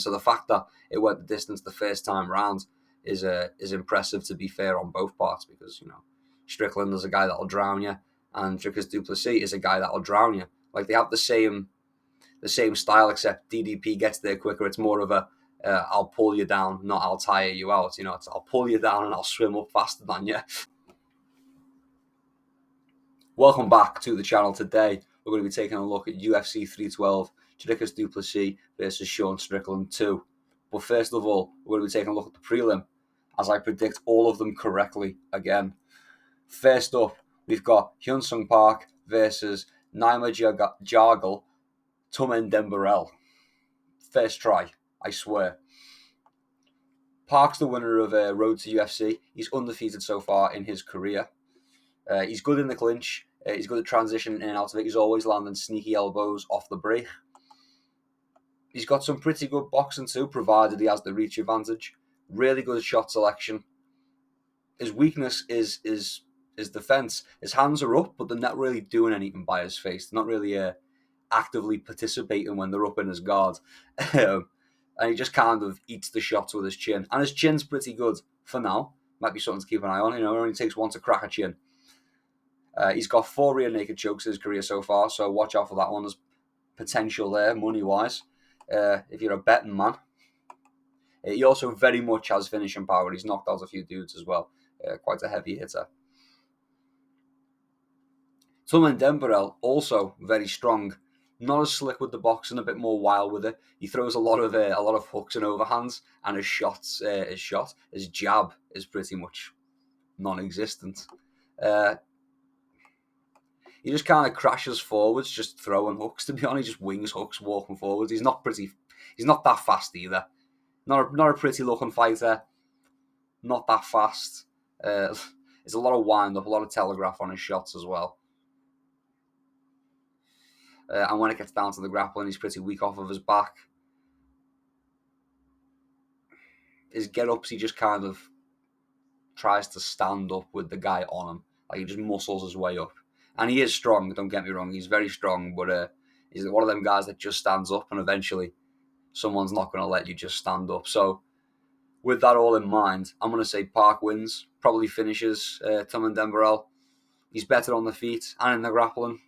So the fact that it went the distance the first time round is impressive, to be fair, on both parts, because Strickland is a guy that'll drown you, and Dricus Du Plessis is a guy that'll drown you. Like, they have the same style, except DDP gets there quicker. It's more of a I'll pull you down, not I'll tire you out. It's I'll pull you down and I'll swim up faster than you. Welcome back to the channel. Today we're going to be taking a look at UFC 312, Dricus Du Plessis versus Sean Strickland 2. But first of all, we're going to be taking a look at the prelim, as I predict all of them correctly again. First up, we've got Hyun Sung Park versus Naima Jargal Tumendemberel. First try, I swear. Park's the winner of Road to UFC. He's undefeated so far in his career. He's good in the clinch. He's good at transitioning in and out of it. He's always landing sneaky elbows off the break. He's got some pretty good boxing too, provided he has the reach advantage. Really good shot selection. His weakness is defense. His hands are up, but they're not really doing anything by his face. They're not really actively participating when they're up in his guard. And he just kind of eats the shots with his chin. And his chin's pretty good for now. Might be something to keep an eye on. It only takes one to crack a chin. He's got 4 rear naked chokes in his career so far, so watch out for that one. There's potential there, money-wise, if you're a betting man. He also very much has finishing power. He's knocked out a few dudes as well. Quite a heavy hitter. Tumendemberel, also very strong. Not as slick with the boxing, a bit more wild with it. He throws a lot of hooks and overhands, and his jab is pretty much non-existent. He just kind of crashes forwards, just throwing hooks. To be honest, he just wings hooks, walking forwards. He's not that fast either. Not a pretty looking fighter. Not that fast. There's a lot of wind up, a lot of telegraph on his shots as well. And when it gets down to the grappling, he's pretty weak off of his back. His get-ups, he just kind of tries to stand up with the guy on him. Like, he just muscles his way up. And he is strong, don't get me wrong. He's very strong, but he's one of them guys that just stands up, and eventually someone's not going to let you just stand up. So with that all in mind, I'm going to say Park wins, probably finishes Tumendemberel. He's better on the feet and in the grappling.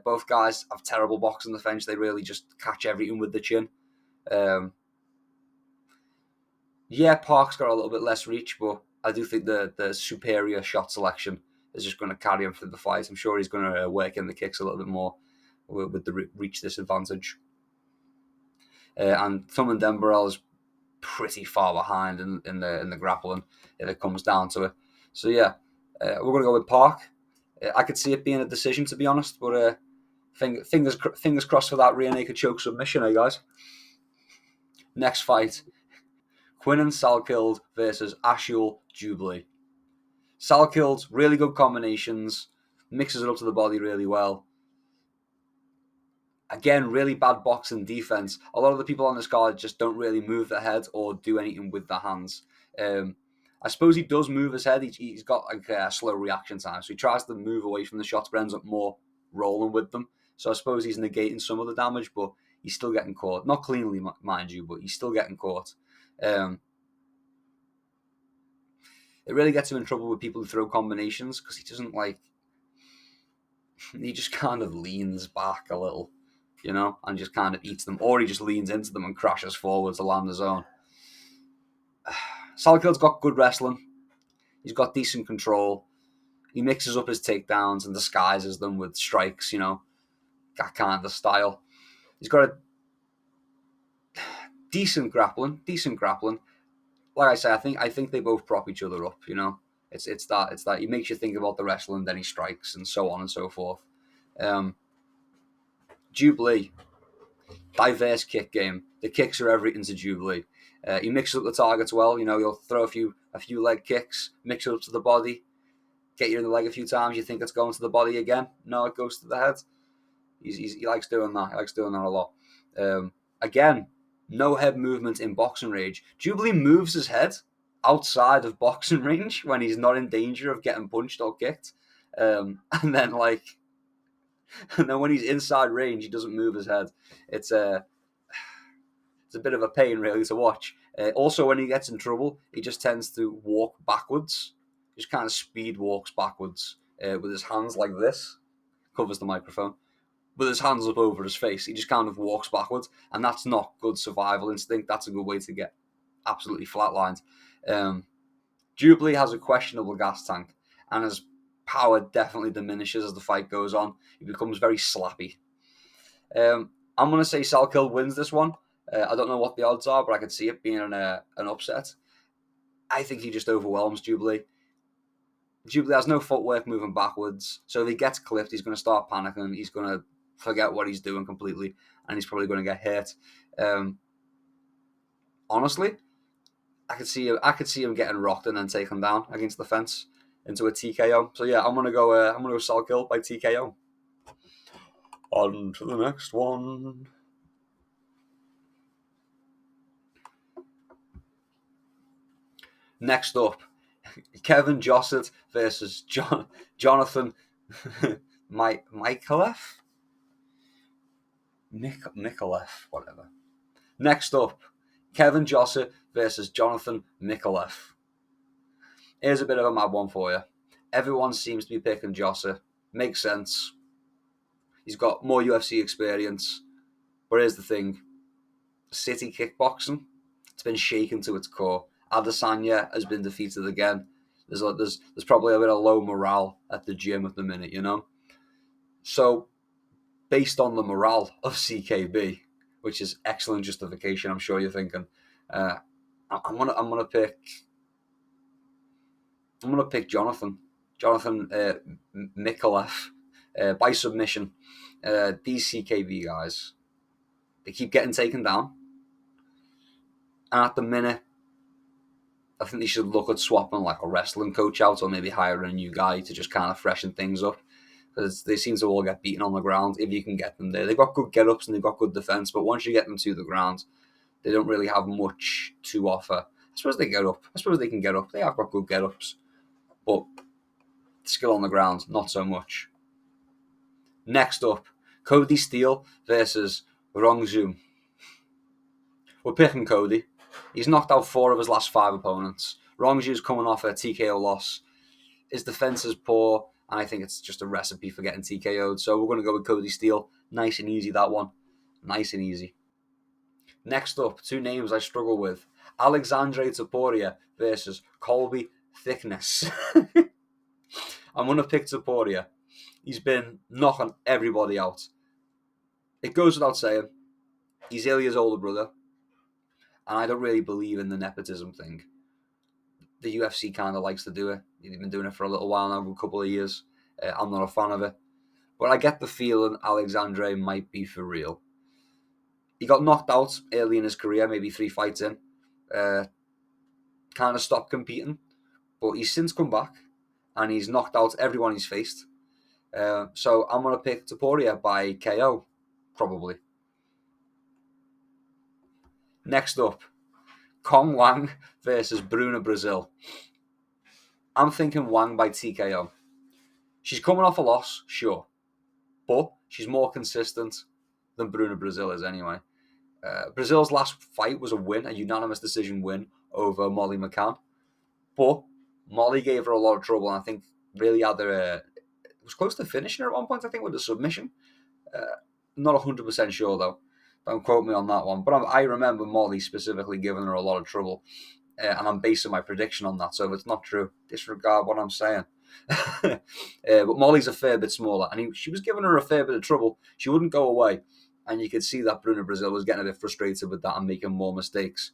Both guys have terrible boxing defense. They really just catch everything with the chin. Park's got a little bit less reach, but I do think the superior shot selection is just going to carry him through the fight. I'm sure he's going to work in the kicks a little bit more with the reach disadvantage. And Tumendemberel is pretty far behind in the grappling if it comes down to it. So we're going to go with Park. I could see it being a decision, to be honest, but fingers crossed for that rear naked choke submission, guys. Next fight, Quinnen Salkeld versus Ashul Jubilee. Salkeld, really good combinations, mixes it up to the body really well. Again, really bad boxing defense. A lot of the people on this card just don't really move their head or do anything with their hands. I suppose he does move his head. He's got like a slow reaction time, so he tries to move away from the shots, but ends up more rolling with them. So I suppose he's negating some of the damage, but he's still getting caught. Not cleanly, mind you, but he's still getting caught. It really gets him in trouble with people who throw combinations, because he doesn't he just kind of leans back a little, and just kind of eats them, or he just leans into them and crashes forward to land his own. Salkeld's got good wrestling. He's got decent control. He mixes up his takedowns and disguises them with strikes, that kind of style. He's got a decent grappling. Like I say, I think they both prop each other up, It's that he makes you think about the wrestling, then he strikes, and so on and so forth. Jubilee, diverse kick game. The kicks are everything to Jubilee. He mixes up the targets well. He'll throw a few leg kicks, mix it up to the body, get you in the leg a few times. You think it's going to the body again? No, it goes to the head. He likes doing that. He likes doing that a lot. Again, no head movement in boxing range. Jubilee moves his head outside of boxing range when he's not in danger of getting punched or kicked. And then when he's inside range, he doesn't move his head. It's It's a bit of a pain, really, to watch. Also, when he gets in trouble, he just tends to walk backwards. Just kind of speed walks backwards with his hands like this. Covers the microphone. With his hands up over his face. He just kind of walks backwards. And that's not good survival instinct. That's a good way to get absolutely flatlined. Du Plessis has a questionable gas tank. And his power definitely diminishes as the fight goes on. He becomes very slappy. I'm going to say Salkill wins this one. I don't know what the odds are, but I could see it being an upset. I think he just overwhelms Du Plessis. Du Plessis has no footwork moving backwards, so if he gets clipped, he's going to start panicking. He's going to forget what he's doing completely, and he's probably going to get hurt. Honestly, I could see him getting rocked and then taken down against the fence into a TKO. So yeah, I'm gonna go Salkill by TKO. On to the next one. Next up, Kevin Jossett versus Jonathan Mikalev? Mikalev, whatever. Next up, Kevin Jossett versus Jonathan Mikalev. Here's a bit of a mad one for you. Everyone seems to be picking Jossett. Makes sense. He's got more UFC experience. But here's the thing. City kickboxing, it's been shaken to its core. Adesanya has been defeated again. There's probably a bit of low morale at the gym at the minute, you know? So, based on the morale of CKB, which is excellent justification, I'm sure you're thinking, I'm gonna pick Jonathan Mikalev by submission. These CKB guys, they keep getting taken down, and at the minute, I think they should look at swapping like a wrestling coach out, or maybe hiring a new guy to just kind of freshen things up, because they seem to all get beaten on the ground if you can get them there. They've got good get-ups and they've got good defense, but once you get them to the ground, they don't really have much to offer. I suppose they get up. I suppose they can get up. They have got good get-ups, but skill on the ground, not so much. Next up, Cody Steele versus Rong Zhu. We're picking Cody. He's knocked out 4 of his last 5 opponents. Rong Zhu's coming off a TKO loss. His defense is poor, and I think it's just a recipe for getting TKO'd. So we're going to go with Cody Steele. Nice and easy, that one. Nice and easy. Next up, 2 names I struggle with. Alexandre Topuria versus Colby Thickness. I'm going to pick Topuria. He's been knocking everybody out. It goes without saying, he's Ilya's older brother, and I don't really believe in the nepotism thing. The UFC kind of likes to do it. They've been doing it for a little while now, a couple of years. I'm not a fan of it. But I get the feeling Alexandre might be for real. He got knocked out early in his career, maybe 3 fights in. Kind of stopped competing. But he's since come back, and he's knocked out everyone he's faced. So I'm going to pick Topuria by KO, probably. Next up, Kong Wang versus Bruna Brazil. I'm thinking Wang by TKO. She's coming off a loss, sure, but she's more consistent than Bruna Brazil is anyway. Brazil's last fight was a win, a unanimous decision win over Molly McCann, but Molly gave her a lot of trouble, and I think really had her, was close to finishing her at one point, I think, with a submission. Not 100% sure, though. Don't quote me on that one. But I remember Molly specifically giving her a lot of trouble. And I'm basing my prediction on that. So if it's not true, disregard what I'm saying. But Molly's a fair bit smaller. And she was giving her a fair bit of trouble. She wouldn't go away. And you could see that Bruna Brazil was getting a bit frustrated with that and making more mistakes.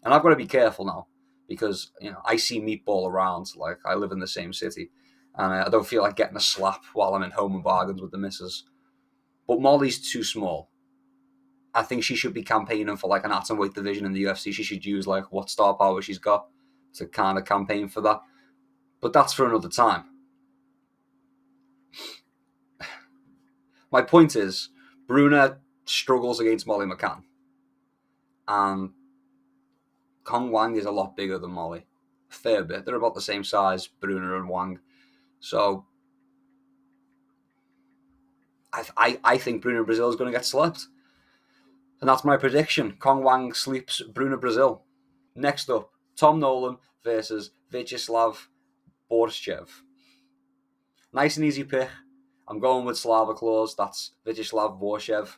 And I've got to be careful now. Because, I see Meatball around. Like, I live in the same city. And I don't feel like getting a slap while I'm in home and bargains with the missus. But Molly's too small. I think she should be campaigning for like an atomweight division in the UFC. She should use like what star power she's got to kind of campaign for that. But that's for another time. My point is, Bruna struggles against Molly McCann. And Kong Wang is a lot bigger than Molly. A fair bit. They're about the same size, Bruna and Wang. So I think Bruna Brazil is going to get slapped. And that's my prediction. Kong Wang sleeps Bruno Brazil. Next up, Tom Nolan versus Vyacheslav Borshev. Nice and easy pick. I'm going with Slava Claus. That's Vyacheslav Borshev.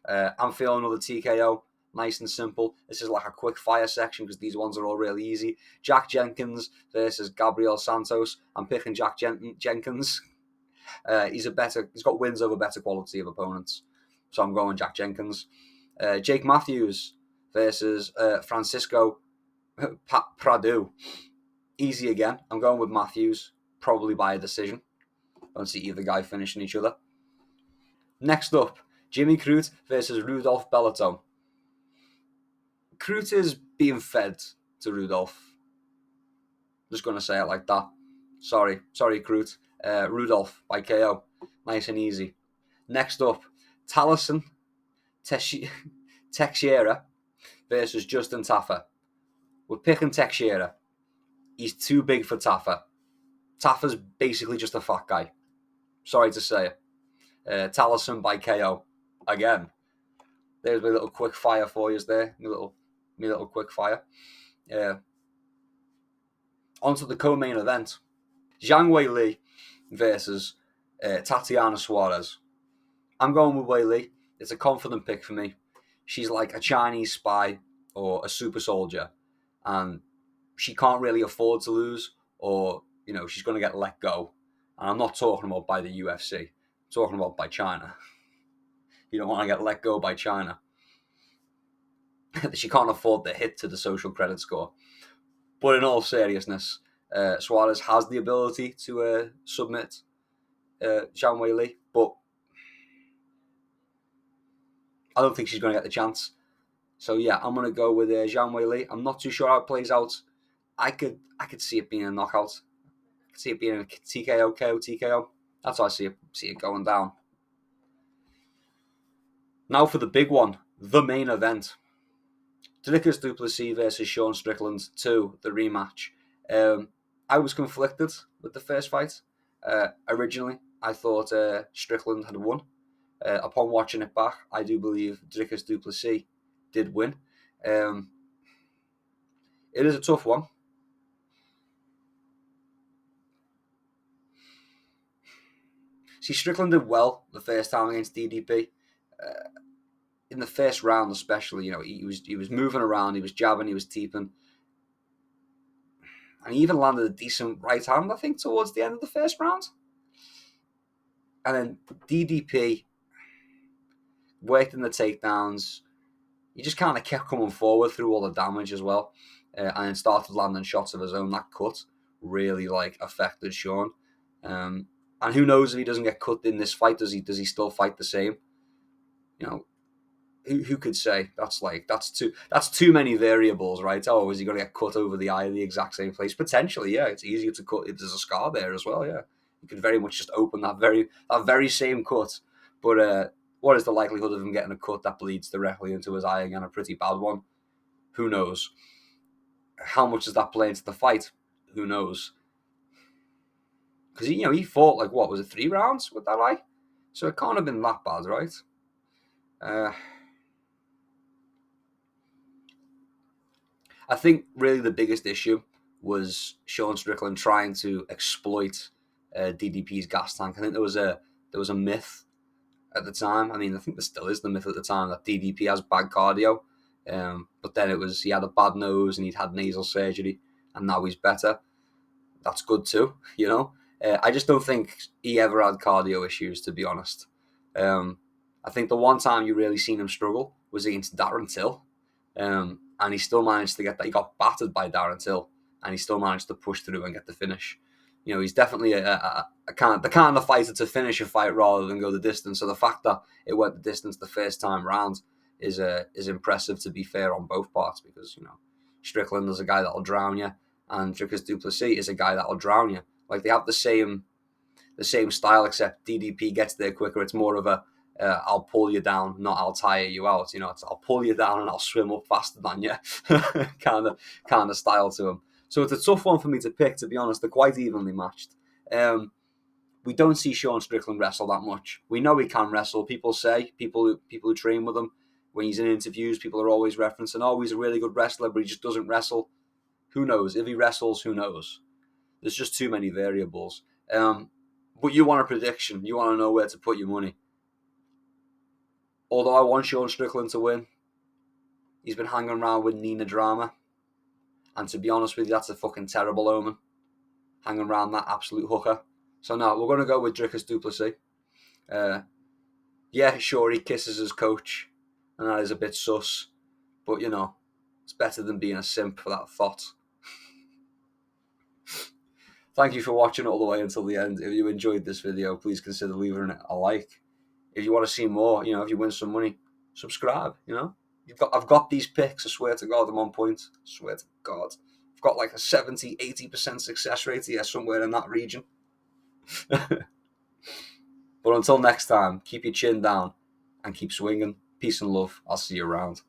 I'm feeling another TKO. Nice and simple. This is like a quick fire section because these ones are all really easy. Jack Jenkins versus Gabriel Santos. I'm picking Jack Jenkins. He's got wins over better quality of opponents. So I'm going Jack Jenkins. Jake Matthews versus Francisco Prado. Easy again. I'm going with Matthews, probably by a decision. I don't see either guy finishing each other. Next up, Jimmy Crute versus Rudolph Bellato. Crute is being fed to Rudolph. Just going to say it like that. Sorry, Crute. Rudolph by KO. Nice and easy. Next up, Taliesin Teixeira versus Justin Taffa. We're picking Teixeira. He's too big for Taffa. Taffa's basically just a fat guy. Sorry to say it. Taliesin by KO. Again. There's my little quick fire for you there. My little quick fire. On to the co-main event. Zhang Weili versus Tatiana Suarez. I'm going with Weili. It's a confident pick for me. She's like a Chinese spy or a super soldier. And she can't really afford to lose, or she's going to get let go. And I'm not talking about by the UFC. I'm talking about by China. You don't want to get let go by China. She can't afford the hit to the social credit score. But in all seriousness, Suarez has the ability to submit Zhang Weili, but I don't think she's going to get the chance. So yeah, I'm going to go with Zhang Weili. I'm not too sure how it plays out. I could see it being a knockout. I could see it being a TKO, KO, TKO. That's how I see it going down. Now for the big one, the main event. Dricus Du Plessis versus Sean Strickland 2, the rematch. I was conflicted with the first fight. Originally, I thought Strickland had won. Upon watching it back, I do believe Dricus Du Plessis did win. It is a tough one. See, Strickland did well the first time against DDP. In the first round, especially, he was moving around, he was jabbing, he was teeping, and he even landed a decent right hand, I think, towards the end of the first round. And then DDP worked in the takedowns. He just kind of kept coming forward through all the damage as well, and then started landing shots of his own. That cut really affected Sean. And who knows if he doesn't get cut in this fight? Does he still fight the same? Who could say? That's too many variables, right? Oh, is he going to get cut over the eye in the exact same place? Potentially, yeah. It's easier to cut if there's a scar there as well. Yeah, you could very much just open that very same cut. But what is the likelihood of him getting a cut that bleeds directly into his eye again? A pretty bad one. Who knows? How much does that play into the fight? Who knows? Because he fought what was it, 3 rounds with that eye, so it can't have been that bad, right? I think really the biggest issue was Sean Strickland trying to exploit DDP's gas tank. I think there was a myth at the time. I mean, I think there still is the myth at the time that DDP has bad cardio. But then he had a bad nose and he'd had nasal surgery, and now he's better. That's good too, I just don't think he ever had cardio issues, to be honest. I think the one time you really seen him struggle was against Darren Till. And he still managed to get that. He got battered by Darren Till, and he still managed to push through and get the finish. He's definitely the kind of fighter to finish a fight rather than go the distance. So the fact that it went the distance the first time round is impressive, to be fair, on both parts, because Strickland is a guy that'll drown you, and Dricus Du Plessis is a guy that'll drown you. They have the same style, except DDP gets there quicker. It's more of a I'll pull you down, not I'll tire you out. It's I'll pull you down and I'll swim up faster than you, kind of style to him. So it's a tough one for me to pick, to be honest. They're quite evenly matched. We don't see Sean Strickland wrestle that much. We know he can wrestle. People who train with him, When he's in interviews, people are always referencing, oh, he's a really good wrestler, but he just doesn't wrestle. Who knows? If he wrestles, who knows? There's just too many variables. But you want a prediction. You want to know where to put your money. Although I want Sean Strickland to win, he's been hanging around with Nina Drama. And to be honest with you, that's a fucking terrible omen. Hanging around that absolute hooker. So no, we're going to go with Dricus Du Plessis. Yeah, sure, he kisses his coach. And that is a bit sus. But, you know, it's better than being a simp for that thought. Thank you for watching all the way until the end. If you enjoyed this video, please consider leaving it a like. If you want to see more, you know, if you win some money, subscribe, you know. I've got these picks, I swear to God, I'm on point. I swear to God. I've got like a 70-80% success rate here, somewhere in that region. But until next time, keep your chin down and keep swinging. Peace and love. I'll see you around.